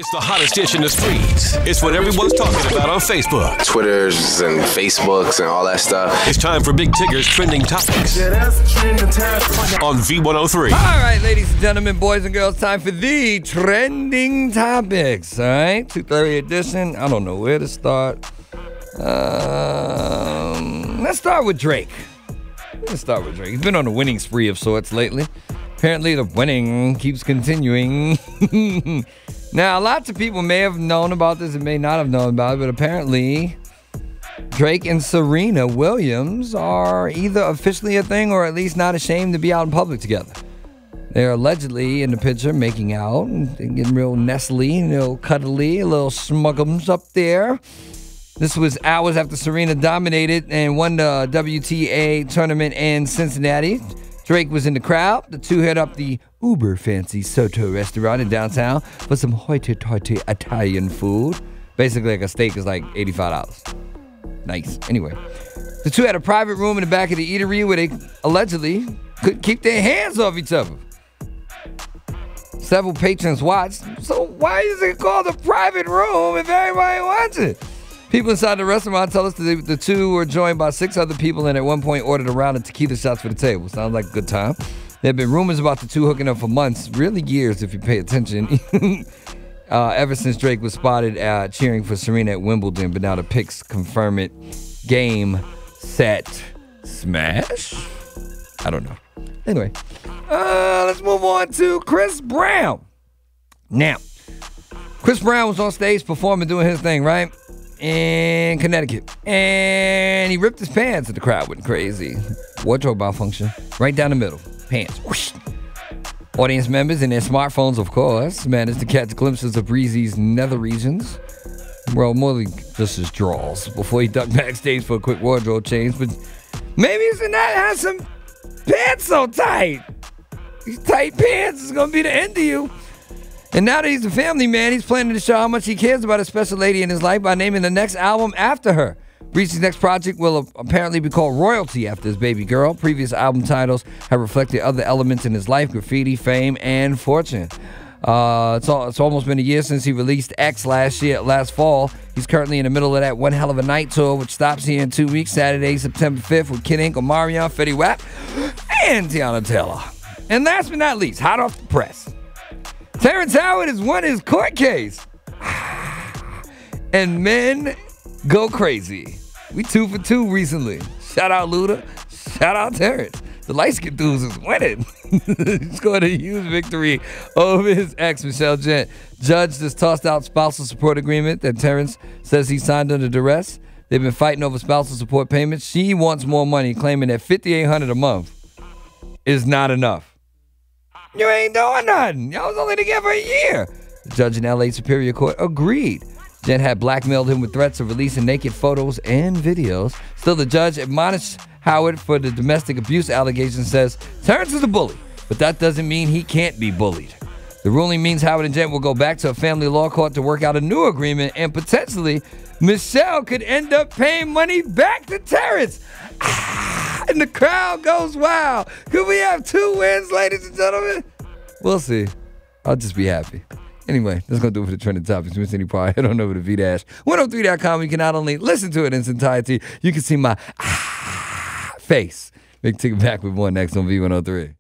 It's the hottest dish in the streets. It's what everyone's talking about on Facebook. Twitters and Facebooks and all that stuff. It's time for Big Tigger's Trending Topics on V103. All right, ladies and gentlemen, boys and girls, time for the Trending Topics. All right, 2:30 edition. I don't know where to start. Let's start with Drake. He's been on a winning spree of sorts lately. Apparently, the winning keeps continuing. Now, lots of people may have known about this and may not have known about it, but apparently, Drake and Serena Williams are either officially a thing or at least not ashamed to be out in public together. They're allegedly in the picture making out and getting real nestly, a little cuddly, a little smuggums up there. This was hours after Serena dominated and won the WTA tournament in Cincinnati. Drake was in the crowd. The two hit up the uber fancy Soto restaurant in downtown for some hoity-toity Italian food. Basically, like a steak is like $85. Nice. Anyway, the two had a private room in the back of the eatery where they allegedly couldn't keep their hands off each other. Several patrons watched. So why is it called a private room if everybody wants it? People inside the restaurant tell us that the two were joined by 6 other people and at one point ordered a round of tequila shots for the table. Sounds like a good time. There have been rumors about the two hooking up for months, really years if you pay attention, ever since Drake was spotted cheering for Serena at Wimbledon, but now the pics confirm it. Game, set, smash? I don't know. Anyway, let's move on to Chris Brown. Now, Chris Brown was on stage performing, doing his thing, right? In Connecticut. And he ripped his pants and the crowd went crazy. Wardrobe malfunction. Right down the middle. Pants. Whoosh. Audience members and their smartphones, of course, managed to catch glimpses of Breezy's nether regions. Well, more than just his drawers before he ducked backstage for a quick wardrobe change. But maybe it's not have some pants so tight. These tight pants is going to be the end of you. And now that he's a family man, he's planning to show how much he cares about a special lady in his life by naming the next album after her. Breezy's next project will apparently be called Royalty after his baby girl. Previous album titles have reflected other elements in his life: graffiti, fame, and fortune. It's almost been a year since he released X last fall. He's currently in the middle of that One Hell of a Night tour, which stops here in 2 weeks, Saturday, September 5th, with Kid Ink, Omarion, Fetty Wap, and Tiana Taylor. And last but not least, hot off the press, Terrence Howard has won his court case. And men go crazy. We 2 for 2 recently. Shout out Luda. Shout out Terrence. The light-skinned dudes is winning. He scored a huge victory over his ex, Michelle Gent. Judge just tossed out spousal support agreement that Terrence says he signed under duress. They've been fighting over spousal support payments. She wants more money, claiming that $5,800 a month is not enough. You ain't doing nothing. Y'all was only together a year. The judge in L.A. Superior Court agreed. Jen had blackmailed him with threats of releasing naked photos and videos. Still, the judge admonished Howard for the domestic abuse allegation, says Terrence is a bully, but that doesn't mean he can't be bullied. The ruling means Howard and Jen will go back to a family law court to work out a new agreement, and potentially Michelle could end up paying money back to Terrence. And the crowd goes wild. Could we have 2 wins, ladies and gentlemen? We'll see. I'll just be happy. Anyway, that's going to do it for the Trending Topics. If you missed any part, head on over to V-103.com. You can not only listen to it in its entirety, you can see my face. Big Tigger back with more next on V103.